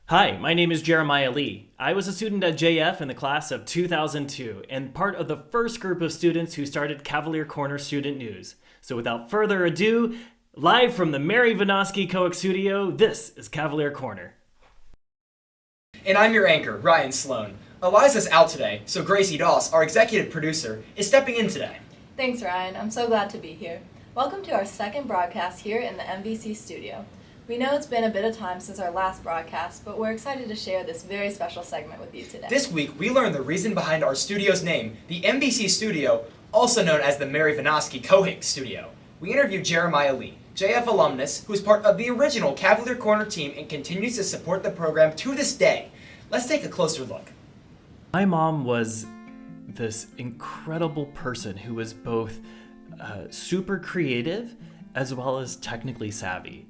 Hi, my name is Jeremiah Lee. I was a student at JF in the class of 2002 and part of the first group of students who started Cavalier Corner Student News. So without further ado, live from the Mary Vinoskey Cohick Studio, this is Cavalier Corner. And I'm your anchor, Ryan Sloan. Eliza's out today, so Gracie Doss, our executive producer, is stepping in today. Thanks, Ryan. I'm so glad to be here. Welcome to our second broadcast here in the MVC studio. We know it's been a bit of time since our last broadcast, but we're excited to share this very special segment with you today. This week, we learned the reason behind our studio's name, the MVC Studio, also known as the Mary Vinoskey Cohick Studio. We interviewed Jeremiah Lee, JF alumnus, who is part of the original Cavalier Corner team and continues to support the program to this day. Let's take a closer look. My mom was this incredible person who was both super creative as well as technically savvy.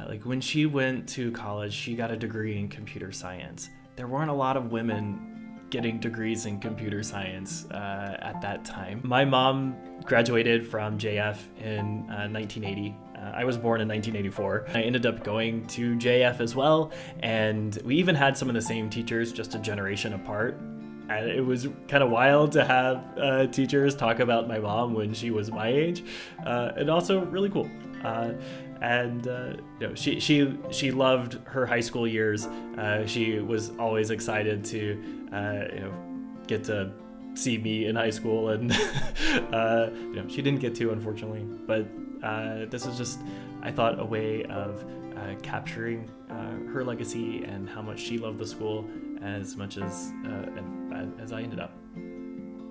Like when she went to college, she got a degree in computer science. There weren't a lot of women getting degrees in computer science at that time. My mom graduated from JF in 1980. I was born in 1984. I ended up going to JF as well, and we even had some of the same teachers, just a generation apart. And it was kind of wild to have teachers talk about my mom when she was my age, and also really cool. She loved her high school years. She was always excited to get to see me in high school, and she didn't get to, unfortunately. But this is just, I thought, a way of capturing her legacy and how much she loved the school as much as I ended up.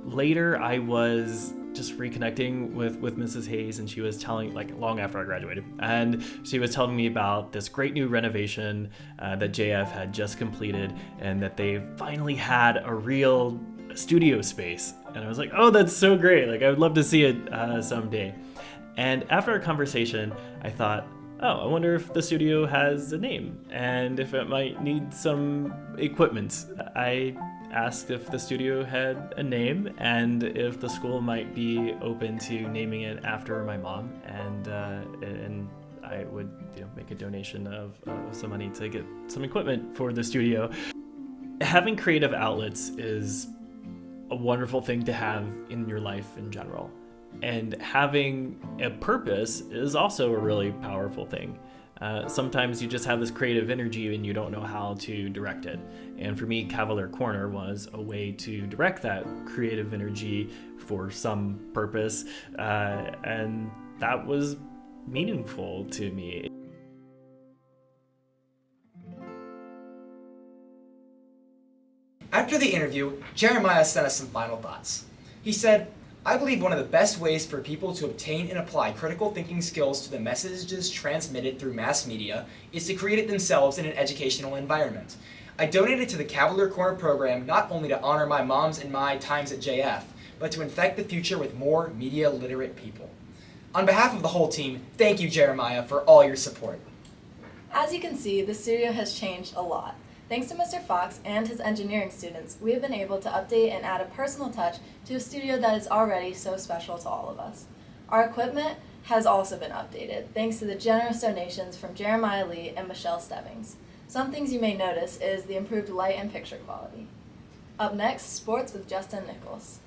Later, I was just reconnecting with Mrs. Hayes, and she was telling, like, long after I graduated, and she was telling me about this great new renovation that JF had just completed, and that they finally had a real studio space. And I was like, oh, that's so great. Like, I would love to see it someday. And after our conversation, I thought, oh, I wonder if the studio has a name and if it might need some equipment. I asked if the studio had a name and if the school might be open to naming it after my mom, and I would make a donation of some money to get some equipment for the studio. Having creative outlets is a wonderful thing to have in your life in general. And having a purpose is also a really powerful thing. Sometimes you just have this creative energy and you don't know how to direct it. And for me, Cavalier Corner was a way to direct that creative energy for some purpose. And that was meaningful to me. After the interview, Jeremiah sent us some final thoughts. He said, I believe one of the best ways for people to obtain and apply critical thinking skills to the messages transmitted through mass media is to create it themselves in an educational environment. I donated to the Cavalier Corner program not only to honor my mom's and my times at JF, but to infect the future with more media literate people. On behalf of the whole team, thank you, Jeremiah, for all your support. As you can see, the studio has changed a lot. Thanks to Mr. Fox and his engineering students, we have been able to update and add a personal touch to a studio that is already so special to all of us. Our equipment has also been updated, thanks to the generous donations from Jeremiah Lee and Michelle Stebbings. Some things you may notice is the improved light and picture quality. Up next, sports with Justin Nichols.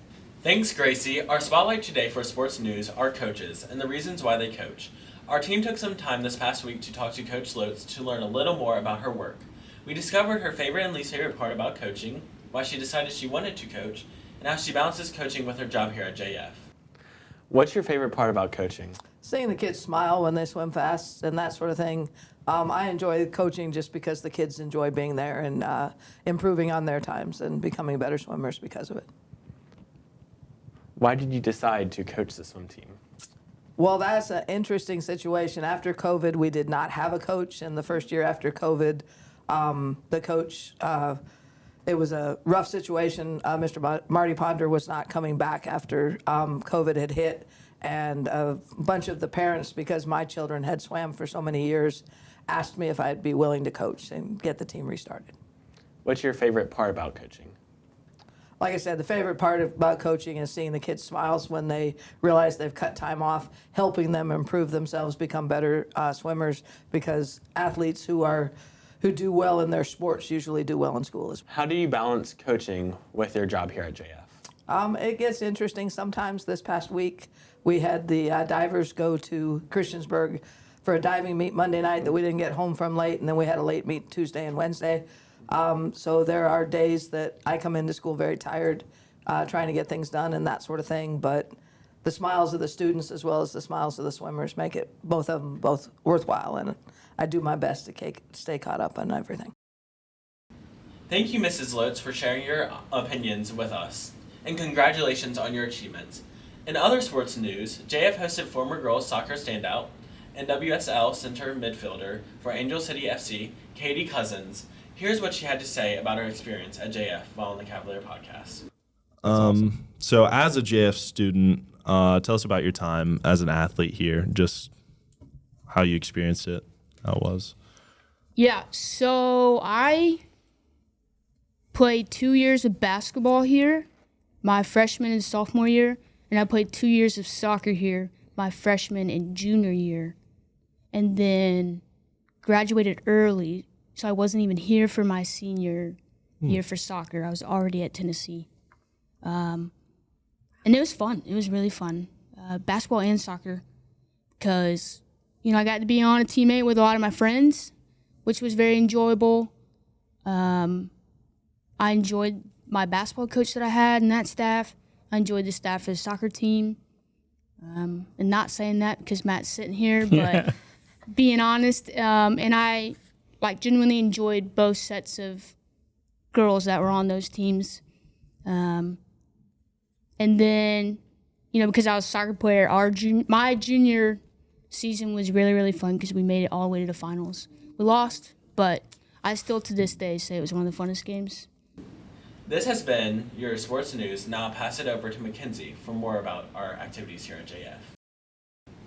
Thanks, Gracie. Our spotlight today for sports news are coaches and the reasons why they coach. Our team took some time this past week to talk to Coach Lotz to learn a little more about her work. We discovered her favorite and least favorite part about coaching, why she decided she wanted to coach, and how she balances coaching with her job here at JF. What's your favorite part about coaching? Seeing the kids smile when they swim fast and that sort of thing. I enjoy coaching just because the kids enjoy being there and improving on their times and becoming better swimmers because of it. Why did you decide to coach the swim team? Well, that's an interesting situation. After COVID, we did not have a coach, and the first year after COVID, the coach, it was a rough situation. Mr. Marty Ponder was not coming back after COVID had hit, and a bunch of the parents, because my children had swam for so many years, asked me if I'd be willing to coach and get the team restarted. What's your favorite part about coaching? Like I said, the favorite part about coaching is seeing the kids' smiles when they realize they've cut time off, helping them improve themselves, become better swimmers, because athletes who who do well in their sports usually do well in school as well. How do you balance coaching with your job here at JF? It gets interesting sometimes. This past week, we had the divers go to Christiansburg for a diving meet Monday night that we didn't get home from late, and then we had a late meet Tuesday and Wednesday. So there are days that I come into school very tired, trying to get things done and that sort of thing, but the smiles of the students as well as the smiles of the swimmers make it, both of them, both worthwhile, and I do my best to stay caught up on everything. Thank you, Mrs. Lotz, for sharing your opinions with us, and congratulations on your achievements. In other sports news, JF hosted former girls soccer standout and WSL center midfielder for Angel City FC, Katie Cousins. Here's what she had to say about her experience at JF while on the Cavalier podcast. Awesome. So as a JF student, tell us about your time as an athlete here, just how you experienced it, how it was. Yeah, so I played 2 years of basketball here, my freshman and sophomore year, and I played 2 years of soccer here, my freshman and junior year, and then graduated early, so I wasn't even here for my senior year for soccer. I was already at Tennessee. And it was fun. It was really fun, basketball and soccer, because, I got to be on a teammate with a lot of my friends, which was very enjoyable. I enjoyed my basketball coach that I had and that staff. I enjoyed the staff of the soccer team. And not saying that because Matt's sitting here, but being honest. And I genuinely enjoyed both sets of girls that were on those teams. And then, because I was a soccer player, my junior season was really, really fun because we made it all the way to the finals. We lost, but I still to this day say it was one of the funnest games. This has been your sports news. Now I'll pass it over to Mackenzie for more about our activities here at JF.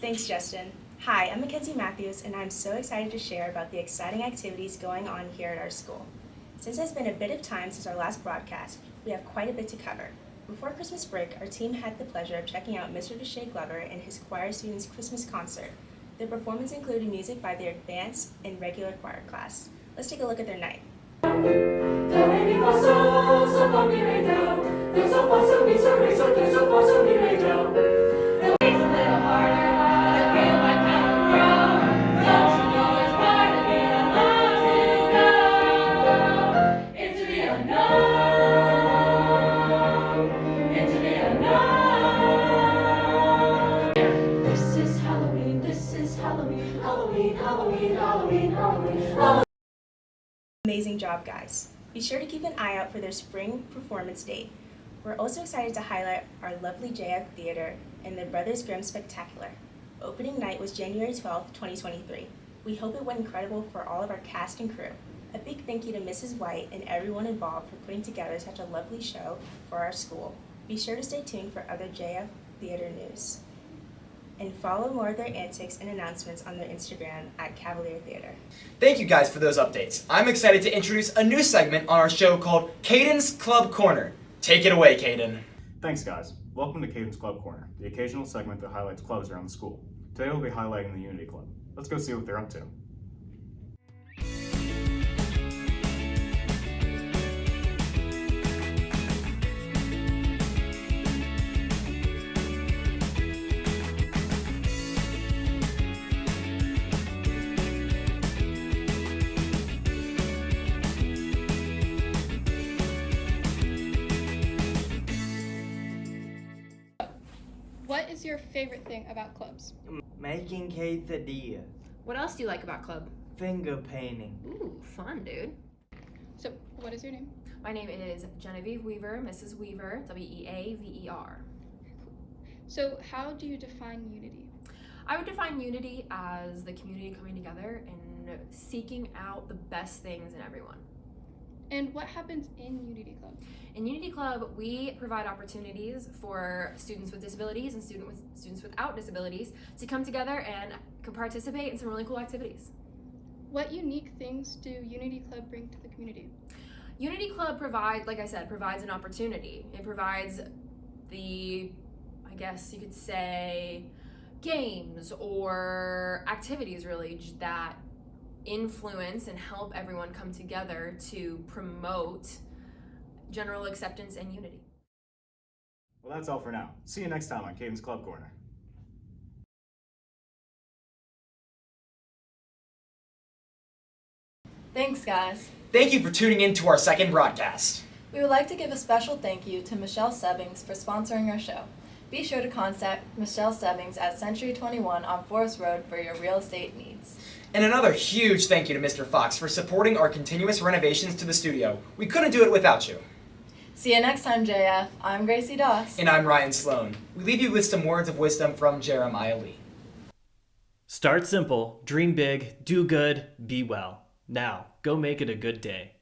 Thanks, Justin. Hi, I'm Mackenzie Matthews, and I'm so excited to share about the exciting activities going on here at our school. Since it's been a bit of time since our last broadcast, we have quite a bit to cover. Before Christmas break, our team had the pleasure of checking out Mr. Deshae Glover and his choir students' Christmas concert. Their performance included music by their advanced and regular choir class. Let's take a look at their night. Amazing job, guys. Be sure to keep an eye out for their spring performance date. We're also excited to highlight our lovely JF Theater and the Brothers Grimm Spectacular. Opening night was January 12th, 2023. We hope it went incredible for all of our cast and crew. A big thank you to Mrs. White and everyone involved for putting together such a lovely show for our school. Be sure to stay tuned for other JF Theater news. And follow more of their antics and announcements on their Instagram at Cavalier Theater. Thank you guys for those updates. I'm excited to introduce a new segment on our show called Caden's Club Corner. Take it away, Caden. Thanks, guys. Welcome to Caden's Club Corner, the occasional segment that highlights clubs around the school. Today we'll be highlighting the Unity Club. Let's go see what they're up to. What is your favorite thing about clubs? Making quesadillas. What else do you like about club? Finger painting. Ooh, fun, dude. So, what is your name? My name is Genevieve Weaver, Mrs. Weaver, Weaver. So, how do you define unity? I would define unity as the community coming together and seeking out the best things in everyone. And what happens in Unity Club? In Unity Club, we provide opportunities for students with disabilities and students without disabilities to come together and participate in some really cool activities. What unique things do Unity Club bring to the community? Unity Club provides an opportunity. It provides the, I guess you could say, games or activities really that influence and help everyone come together to promote general acceptance and unity. Well, that's all for now. See you next time on Caden's Club Corner. Thanks, guys. Thank you for tuning in to our second broadcast. We would like to give a special thank you to Michelle Stebbings for sponsoring our show. Be sure to contact Michelle Stebbings at Century 21 on Forest Road for your real estate needs. And another huge thank you to Mr. Fox for supporting our continuous renovations to the studio. We couldn't do it without you. See you next time, JF. I'm Gracie Doss. And I'm Ryan Sloan. We leave you with some words of wisdom from Jeremiah Lee. Start simple, dream big, do good, be well. Now, go make it a good day.